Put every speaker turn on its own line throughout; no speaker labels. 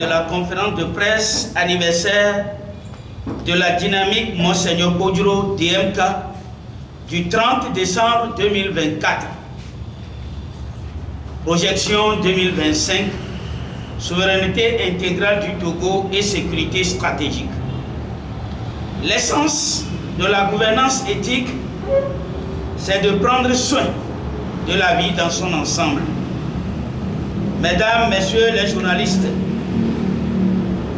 De la conférence de presse anniversaire de la dynamique Monseigneur Podjoro DMK du 30 décembre 2024. Projection 2025, souveraineté intégrale du Togo et sécurité stratégique. L'essence de la gouvernance éthique, c'est de prendre soin de la vie dans son ensemble. Mesdames, Messieurs les journalistes,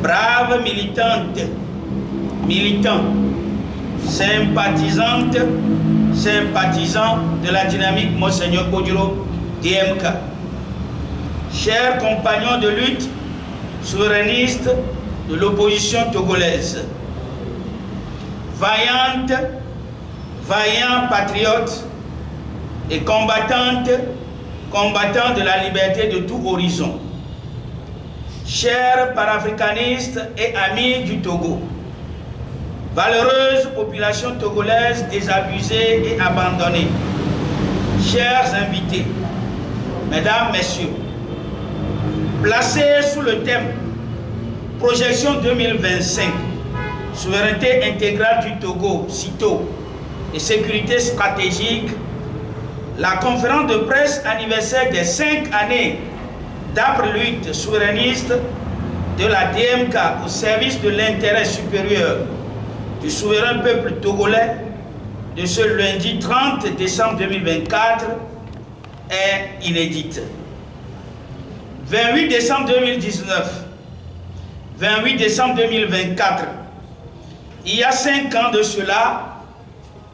braves militantes, militants, sympathisantes, sympathisants de la dynamique Monseigneur Podjoro DMK, chers compagnons de lutte souverainistes de l'opposition togolaise, vaillantes, vaillants patriotes et combattantes, combattants de la liberté de tout horizon, chers panafricanistes et amis du Togo, valeureuse population togolaise désabusée et abandonnée, chers invités, Mesdames, Messieurs, placés sous le thème Projection 2025, souveraineté intégrale du Togo, CITO, et sécurité stratégique, la conférence de presse anniversaire des 5 années d'âpre-lutte souverainiste de la DMK au service de l'intérêt supérieur du souverain peuple togolais de ce lundi 30 décembre 2024 est inédite. 28 décembre 2019, 28 décembre 2024, il y a 5 ans de cela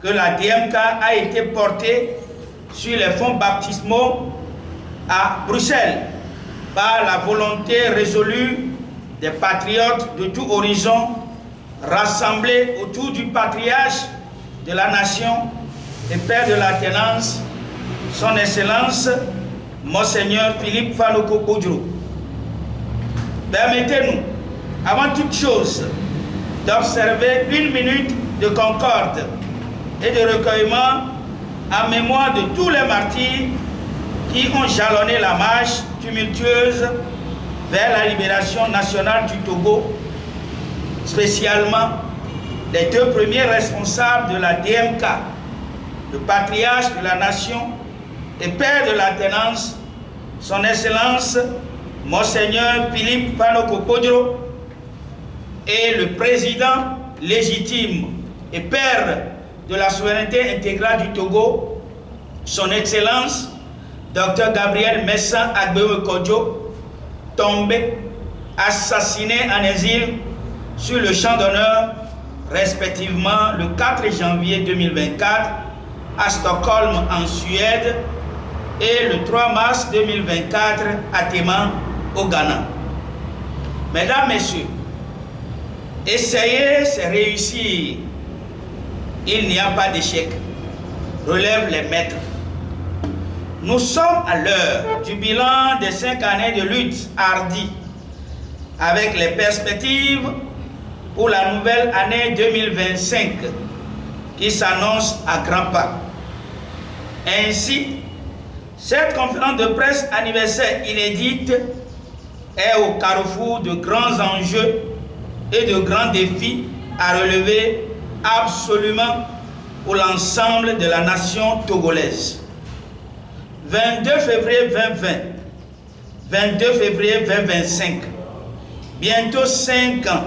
que la DMK a été portée sur les fonds baptismaux à Bruxelles par la volonté résolue des patriotes de tout horizon rassemblés autour du patriarche de la nation et père de l'alternance, son Excellence, Monseigneur Philippe Fanoko Podjoro. Permettez-nous, avant toute chose, d'observer 1 minute de concorde et de recueillement en mémoire de tous les martyrs qui ont jalonné la marche tumultueuse vers la libération nationale du Togo, spécialement les 2 premiers responsables de la DMK, le patriarche de la nation et père de l'alternance, son Excellence, Monseigneur Philippe Fanoko Podjoro, et le président légitime et père de la souveraineté intégrale du Togo, son Excellence, Dr Gabriel Messa Agbewe Kodjo, tombé, assassiné en exil sur le champ d'honneur, respectivement le 4 janvier 2024 à Stockholm en Suède et le 3 mars 2024 à Tema au Ghana. Mesdames, Messieurs, essayer, c'est réussir. Il n'y a pas d'échec, relèvent les maîtres. Nous sommes à l'heure du bilan des 5 années de lutte hardie, avec les perspectives pour la nouvelle année 2025 qui s'annonce à grands pas. Ainsi, cette conférence de presse anniversaire inédite est au carrefour de grands enjeux et de grands défis à relever absolument pour l'ensemble de la nation togolaise. 22 février 2020, 22 février 2025, bientôt 5 ans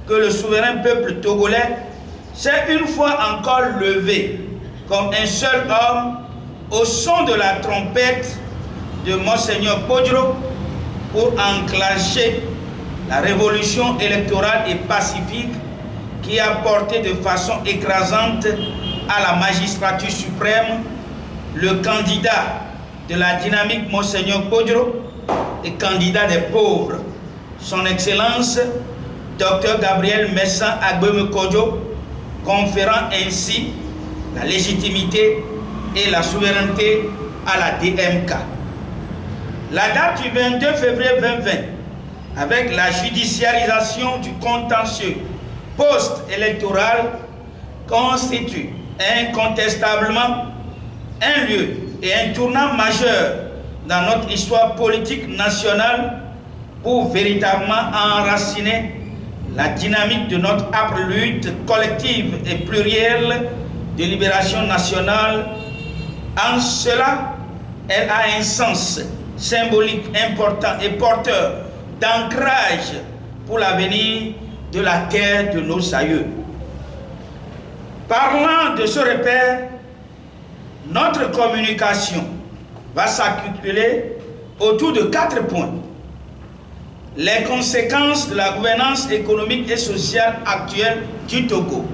que le souverain peuple togolais s'est une fois encore levé comme un seul homme au son de la trompette de Monseigneur Podjoro pour enclencher la révolution électorale et pacifique qui a porté de façon écrasante à la magistrature suprême le candidat de la dynamique Monseigneur Podjoro et candidat des pauvres, son Excellence Dr Gabriel Messa Agbewe Kodjo, conférant ainsi la légitimité et la souveraineté à la DMK. La date du 22 février 2020, avec la judiciarisation du contentieux post-électoral, constitue incontestablement un lieu et un tournant majeur dans notre histoire politique nationale pour véritablement enraciner la dynamique de notre âpre lutte collective et plurielle de libération nationale. En cela, elle a un sens symbolique important et porteur d'ancrage pour l'avenir de la terre de nos aïeux. Parlant de ce repère, notre communication va s'articuler autour de 4 points. Les conséquences de la gouvernance économique et sociale actuelle du Togo,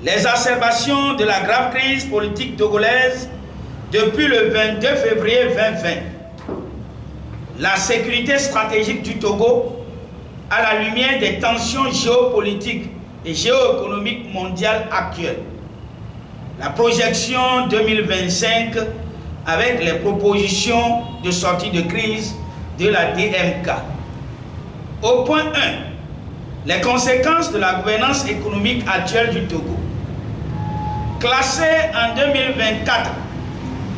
les exacerbations de la grave crise politique togolaise depuis le 22 février 2020, la sécurité stratégique du Togo à la lumière des tensions géopolitiques et géoéconomiques mondiales actuelles, la projection 2025 avec les propositions de sortie de crise de la DMK. Au point 1, les conséquences de la gouvernance économique actuelle du Togo. Classé en 2024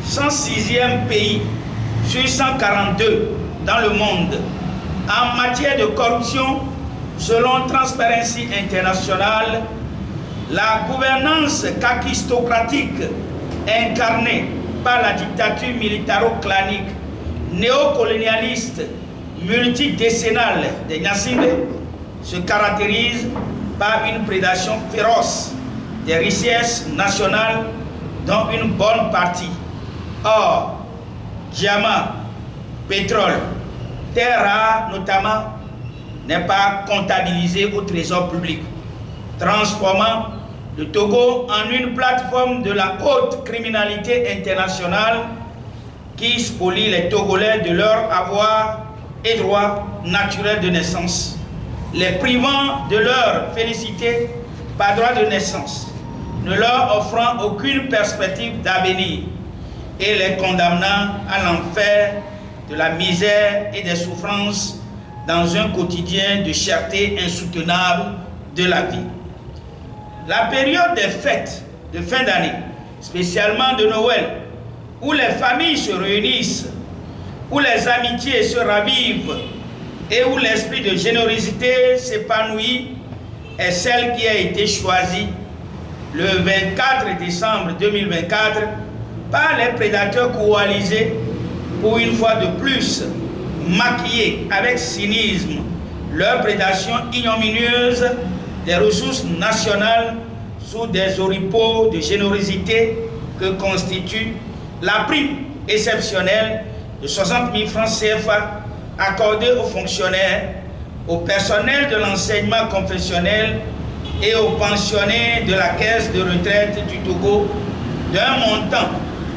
106e pays sur 142 dans le monde en matière de corruption selon Transparency International, la gouvernance kakistocratique incarnée par la dictature militaro-clanique néocolonialiste multidécennale des Gnassingbé se caractérise par une prédation féroce des richesses nationales dont une bonne partie, or, diamants, pétrole, terres rares notamment, n'est pas comptabilisée au trésor public, transformant le Togo en une plateforme de la haute criminalité internationale qui spolie les Togolais de leur avoir et droits naturels de naissance, les privant de leur félicité par droit de naissance, ne leur offrant aucune perspective d'avenir et les condamnant à l'enfer de la misère et des souffrances dans un quotidien de cherté insoutenable de la vie. La période des fêtes de fin d'année, spécialement de Noël, où les familles se réunissent, où les amitiés se ravivent et où l'esprit de générosité s'épanouit, est celle qui a été choisie le 24 décembre 2024 par les prédateurs coalisés pour une fois de plus maquiller avec cynisme leur prédation ignominieuse des ressources nationales sous des oripeaux de générosité que constitue la prime exceptionnelle de 60 000 francs CFA accordée aux fonctionnaires, au personnel de l'enseignement confessionnel et aux pensionnés de la caisse de retraite du Togo d'un montant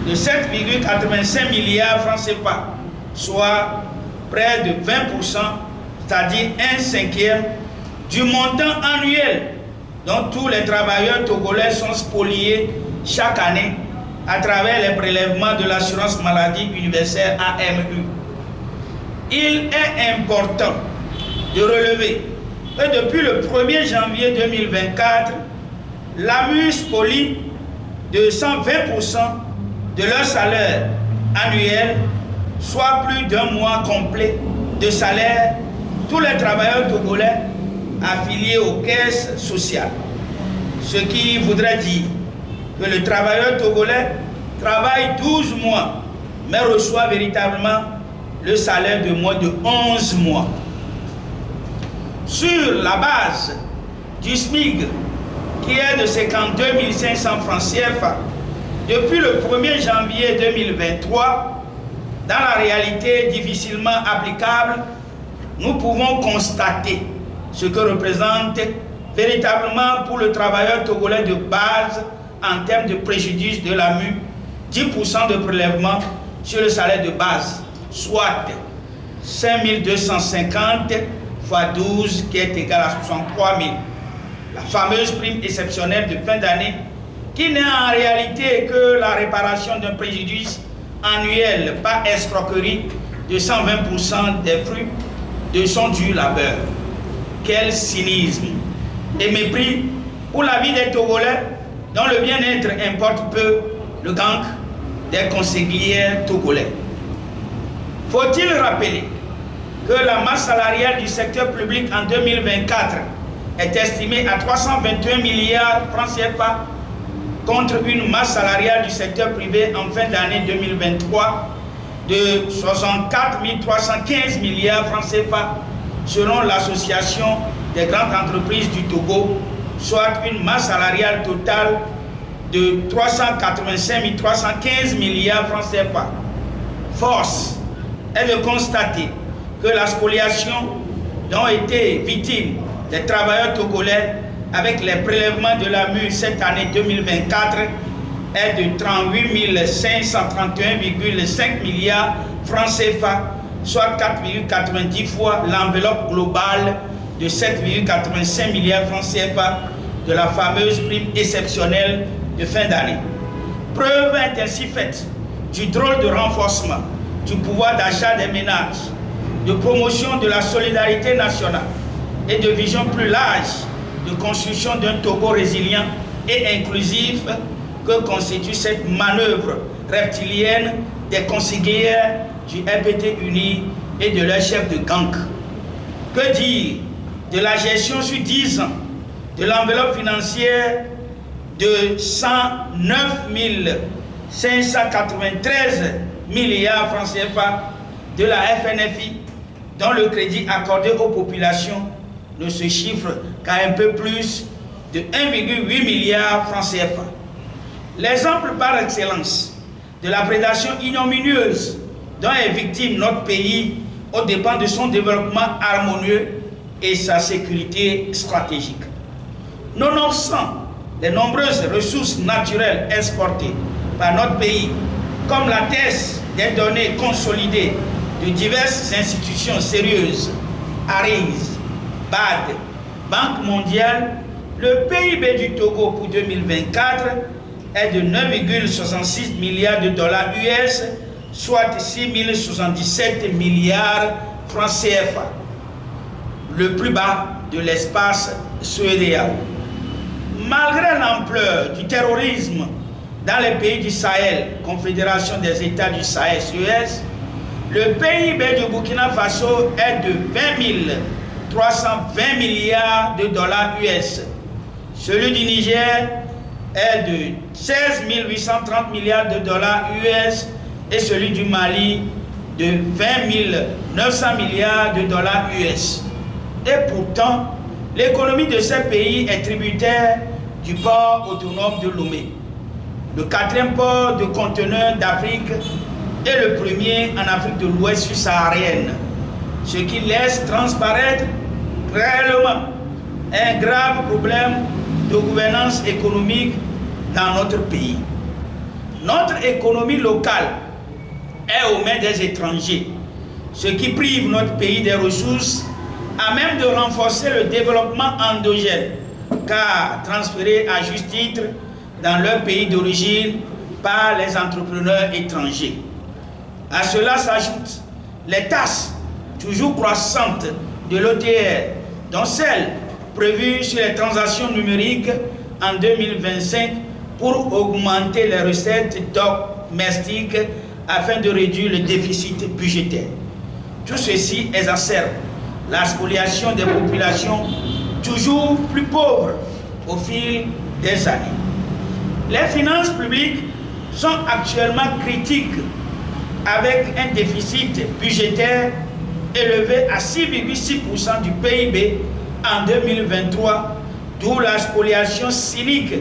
de 7,85 milliards francs CFA, soit près de 20%, c'est-à-dire 1/5 du montant annuel dont tous les travailleurs togolais sont spoliés chaque année à travers les prélèvements de l'assurance maladie universelle AMU. Il est important de relever que depuis le 1er janvier 2024, l'AMU spolie de 120% de leur salaire annuel, soit plus d'un mois complet de salaire, tous les travailleurs togolais affiliés aux caisses sociales. Ce qui voudrait dire que le travailleur togolais travaille 12 mois, mais reçoit véritablement le salaire de moins de 11 mois. Sur la base du SMIC, qui est de 52 500 francs CFA, depuis le 1er janvier 2023, dans la réalité difficilement applicable, nous pouvons constater ce que représente véritablement pour le travailleur togolais de base en termes de préjudice de l'AMU, 10% de prélèvement sur le salaire de base, soit 5 250 fois 12 qui est égal à 63 000. La fameuse prime exceptionnelle de fin d'année qui n'est en réalité que la réparation d'un préjudice annuel par escroquerie de 120% des fruits de son dur labeur. Quel cynisme et mépris pour la vie des Togolais dont le bien-être importe peu le gang des conseillers togolais. Faut-il rappeler que la masse salariale du secteur public en 2024 est estimée à 321 milliards francs CFA contre une masse salariale du secteur privé en fin d'année 2023 de 64 315 milliards francs CFA selon l'association des grandes entreprises du Togo, soit une masse salariale totale de 385 315 milliards francs CFA. Force est de constater que la spoliation dont ont été victimes les travailleurs togolais avec les prélèvements de la MUR cette année 2024 est de 38 531,5 milliards francs CFA, soit 4,90 fois l'enveloppe globale de 7,85 milliards francs CFA de la fameuse prime exceptionnelle de fin d'année. Preuve est ainsi faite du drôle de renforcement du pouvoir d'achat des ménages, de promotion de la solidarité nationale et de vision plus large de construction d'un Togo résilient et inclusif que constitue cette manœuvre reptilienne des consiglières du RPT Uni et de leur chef de gang. Que dire de la gestion sur 10 ans de l'enveloppe financière de 109 593 milliards francs CFA de la FNFI, dont le crédit accordé aux populations ne se chiffre qu'à un peu plus de 1,8 milliard francs CFA. L'exemple par excellence de la prédation ignominieuse dont est victime notre pays aux dépens de son développement harmonieux et sa sécurité stratégique. Nonobstant les nombreuses ressources naturelles exportées par notre pays, comme l'attestent des données consolidées de diverses institutions sérieuses, ARIS, BAD, Banque mondiale, le PIB du Togo pour 2024 est de 9,66 milliards de dollars US, soit 6 077 milliards francs CFA, le plus bas de l'espace suédois. Malgré l'ampleur du terrorisme dans les pays du Sahel, Confédération des États du Sahel (CES), le PIB du Burkina Faso est de 20 320 milliards de dollars US. Celui du Niger est de 16 830 milliards de dollars US et celui du Mali de 20 900 milliards de dollars US. Et pourtant, l'économie de ces pays est tributaire du port autonome de Lomé, le 4e port de conteneurs d'Afrique et le premier en Afrique de l'Ouest subsaharienne, ce qui laisse transparaître réellement un grave problème de gouvernance économique dans notre pays. Notre économie locale est aux mains des étrangers, ce qui prive notre pays des ressources à même de renforcer le développement endogène, car transféré à juste titre dans leur pays d'origine par les entrepreneurs étrangers. À cela s'ajoutent les taxes toujours croissantes de l'OTR, dont celles prévues sur les transactions numériques en 2025 pour augmenter les recettes domestiques afin de réduire le déficit budgétaire. Tout ceci exacerbe la spoliation des populations toujours plus pauvres au fil des années. Les finances publiques sont actuellement critiques avec un déficit budgétaire élevé à 6,6% du PIB en 2023, d'où la spoliation cynique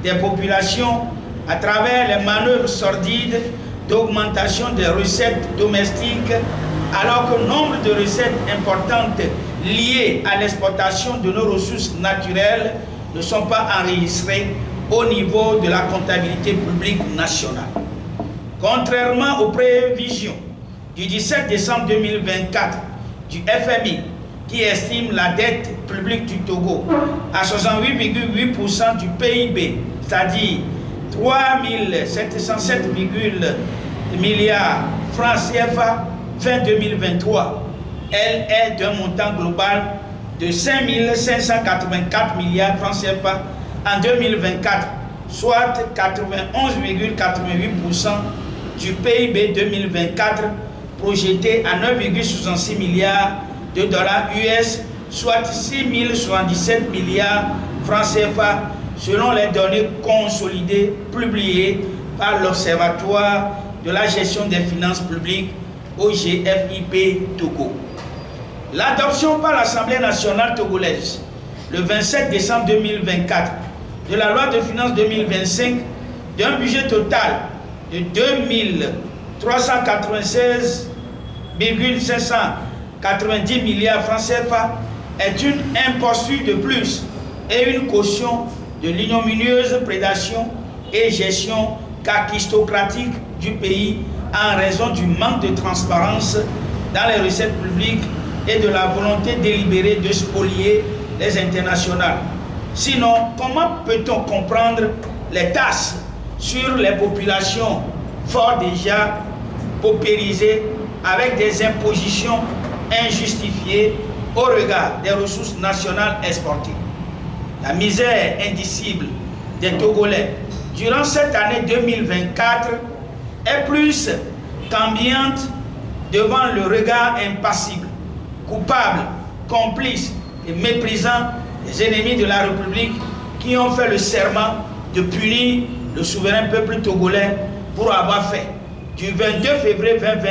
des populations à travers les manœuvres sordides d'augmentation des recettes domestiques, alors que nombre de recettes importantes liées à l'exportation de nos ressources naturelles ne sont pas enregistrées au niveau de la comptabilité publique nationale. Contrairement aux prévisions du 17 décembre 2024 du FMI, qui estime la dette publique du Togo à 68,8% du PIB, c'est-à-dire 3 707 milliards francs CFA fin 2023, elle est d'un montant global de 5 584 milliards francs CFA en 2024, soit 91,88% du PIB 2024 projeté à 9,66 milliards de dollars US, soit 6 077 milliards francs CFA, selon les données consolidées publiées par l'Observatoire de la gestion des finances publiques OGFIP Togo. L'adoption par l'Assemblée nationale togolaise le 27 décembre 2024 de la loi de finances 2025 d'un budget total de 2396,590 milliards francs CFA est une imposture de plus et une caution de l'ignominieuse prédation et gestion kakistocratique du pays en raison du manque de transparence dans les recettes publiques et de la volonté délibérée de spolier les internationales. Sinon, comment peut-on comprendre les tasses sur les populations fort déjà paupérisées avec des impositions injustifiées au regard des ressources nationales exportées? La misère indicible des Togolais durant cette année 2024 est plus qu'ambiante devant le regard impassible, coupable, complice et méprisant des ennemis de la République qui ont fait le serment de punir le souverain peuple togolais pour avoir fait du 22 février 2020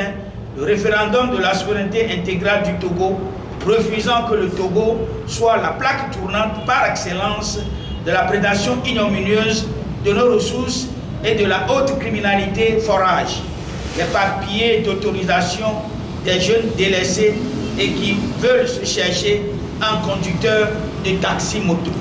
le référendum de la souveraineté intégrale du Togo, refusant que le Togo soit la plaque tournante par excellence de la prédation ignominieuse de nos ressources et de la haute criminalité forage, les papiers d'autorisation des jeunes délaissés et qui veulent se chercher en conducteur de taxi-moto.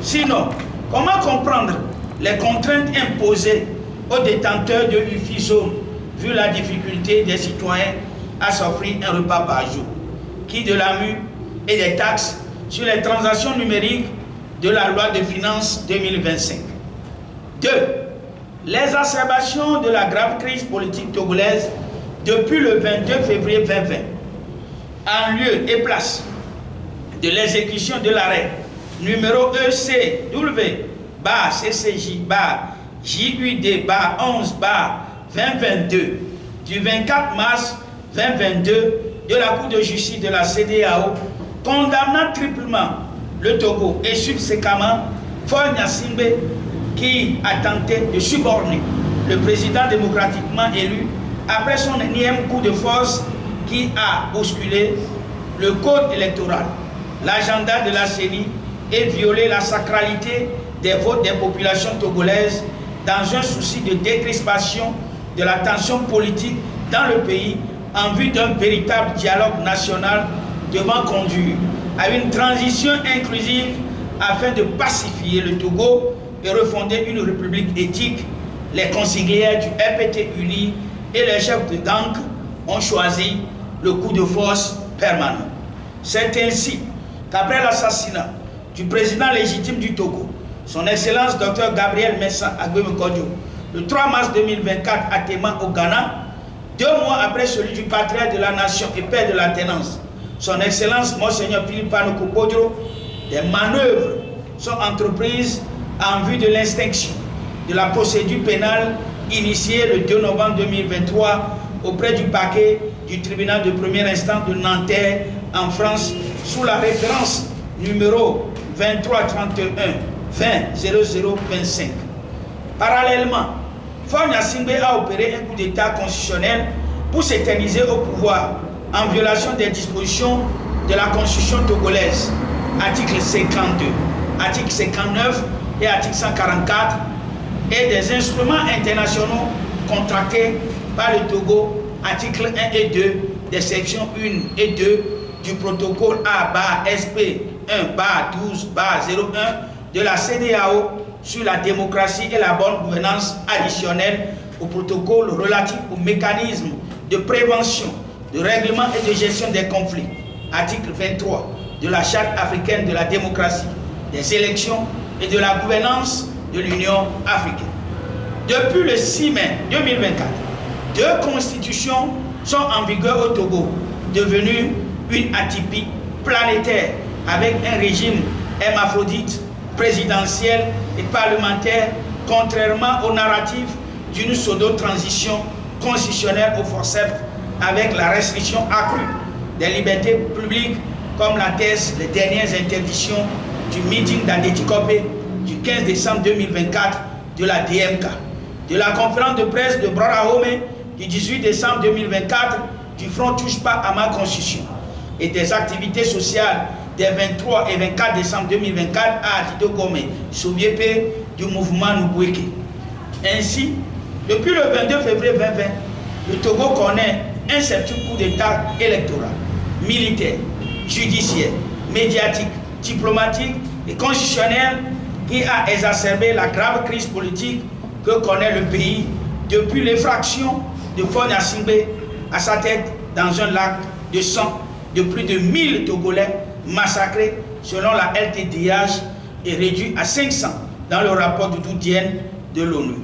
Sinon, comment comprendre les contraintes imposées aux détenteurs de Wi-Fi zone, vu la difficulté des citoyens à s'offrir un repas par jour, qui de la mue et des taxes sur les transactions numériques de la loi de finances 2025. 2. L'exacerbation de la grave crise politique togolaise depuis le 22 février 2020, en lieu et place de l'exécution de l'arrêt numéro ECW-CCJ-JUD-11-2022 du 24 mars 2022 de la Cour de justice de la CEDEAO, condamnant triplement le Togo et subséquemment Faure Gnassingbé, qui a tenté de suborner le président démocratiquement élu après son énième coup de force qui a bousculé le code électoral, l'agenda de la CENI et violé la sacralité des votes des populations togolaises dans un souci de décrispation de la tension politique dans le pays en vue d'un véritable dialogue national devant conduire à une transition inclusive afin de pacifier le Togo et refonder une république éthique. Les consiglières du RPT uni et les chefs de gang ont choisi le coup de force permanent. C'est ainsi qu'après l'assassinat du président légitime du Togo, son Excellence Dr Gabriel Messa Agbemekodjo, le 3 mars 2024 à Tema au Ghana, 2 mois après celui du patriarche de la nation et père de la tenance, son Excellence Monseigneur Philippe Panuku Bodjo, des manœuvres sont entreprises en vue de l'extinction de la procédure pénale initiée le 2 novembre 2023 auprès du parquet du tribunal de première instance de Nanterre en France sous la référence numéro 2331-20-0025. Parallèlement, Faure Gnassingbé a opéré un coup d'État constitutionnel pour s'éterniser au pouvoir en violation des dispositions de la Constitution togolaise, article 52, article 59 et article 144, et des instruments internationaux contractés par le Togo, articles 1 et 2 des sections 1 et 2 du protocole A-SP 1-12-01 de la CEDEAO sur la démocratie et la bonne gouvernance additionnelle au protocole relatif au mécanisme de prévention, de règlement et de gestion des conflits, article 23 de la Charte africaine de la démocratie, des élections et de la gouvernance de l'Union africaine. Depuis le 6 mai 2024, 2 constitutions sont en vigueur au Togo, devenues une atypie planétaire avec un régime hermaphrodite, présidentiel et parlementaire, contrairement au narratif d'une pseudo-transition constitutionnelle au forceps avec la restriction accrue des libertés publiques, comme l'attestent les dernières interdictions du meeting d'Adetikope du 15 décembre 2024 de la DMK, de la conférence de presse de Brorahome du 18 décembre 2024 du Front Touche pas à ma constitution et des activités sociales des 23 et 24 décembre 2024 à Tito Gome, Soviépe du mouvement Nubweke. Ainsi, depuis le 22 février 2020, le Togo connaît un septième coup d'État électoral, militaire, judiciaire, médiatique, diplomatique et constitutionnel qui a exacerbé la grave crise politique que connaît le pays depuis l'effraction de Faure Gnassingbé à sa tête dans un lac de sang de plus de 1000 Togolais massacrés selon la LTDH et réduits à 500 dans le rapport de Doudienne de l'ONU.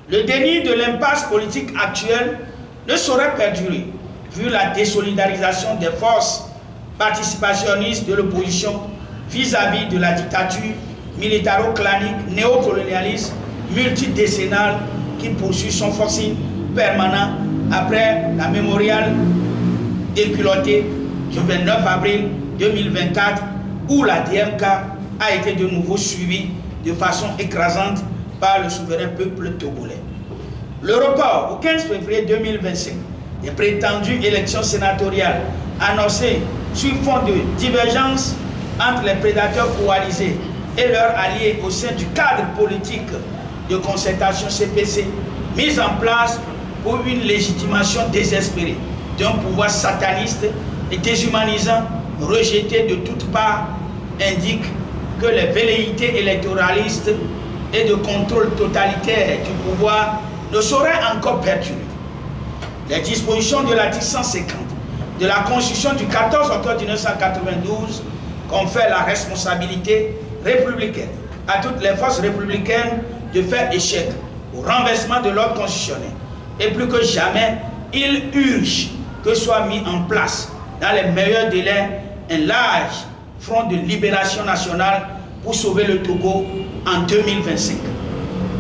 Le déni de l'impasse politique actuelle ne saurait perdurer vu la désolidarisation des forces participationnistes de l'opposition vis-à-vis de la dictature militaro-clanique néocolonialiste multidécennale qui poursuit son forcing permanent après la mémoriale dépilotée du 29 avril 2024 où la DMK a été de nouveau suivie de façon écrasante par le souverain peuple togolais. Le report au 15 février 2025 des prétendues élections sénatoriales annoncées sur fond de divergence entre les prédateurs coalisés et leurs alliés au sein du cadre politique de concertation CPC mis en place pour une légitimation désespérée d'un pouvoir sataniste et déshumanisant rejeté de toutes parts indique que les velléités électoralistes et de contrôle totalitaire du pouvoir ne sauraient encore perdurer. Les dispositions de l'article 150 de la Constitution du 14 octobre 1992 confèrent la responsabilité républicaine à toutes les forces républicaines de faire échec au renversement de l'ordre constitutionnel. Et plus que jamais, il urge que soit mis en place dans les meilleurs délais un large front de libération nationale pour sauver le Togo en 2025.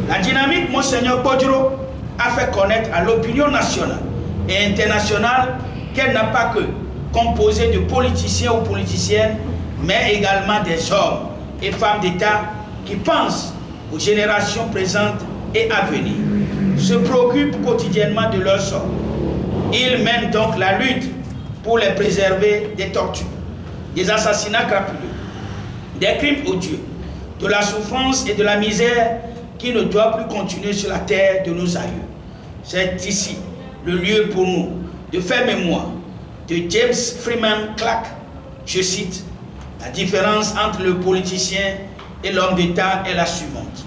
La dynamique Monseigneur Podjoro a fait connaître à l'opinion nationale et internationale qu'elle n'a pas que composé de politiciens ou politiciennes, mais également des hommes et femmes d'État qui pensent aux générations présentes et à venir, se préoccupent quotidiennement de leur sort. Ils mènent donc la lutte pour les préserver des tortures, des assassinats crapuleux, des crimes odieux, de la souffrance et de la misère qui ne doit plus continuer sur la terre de nos aïeux. C'est ici le lieu pour nous de faire mémoire de James Freeman Clark. Je cite, « La différence entre le politicien et l'homme d'État est la suivante.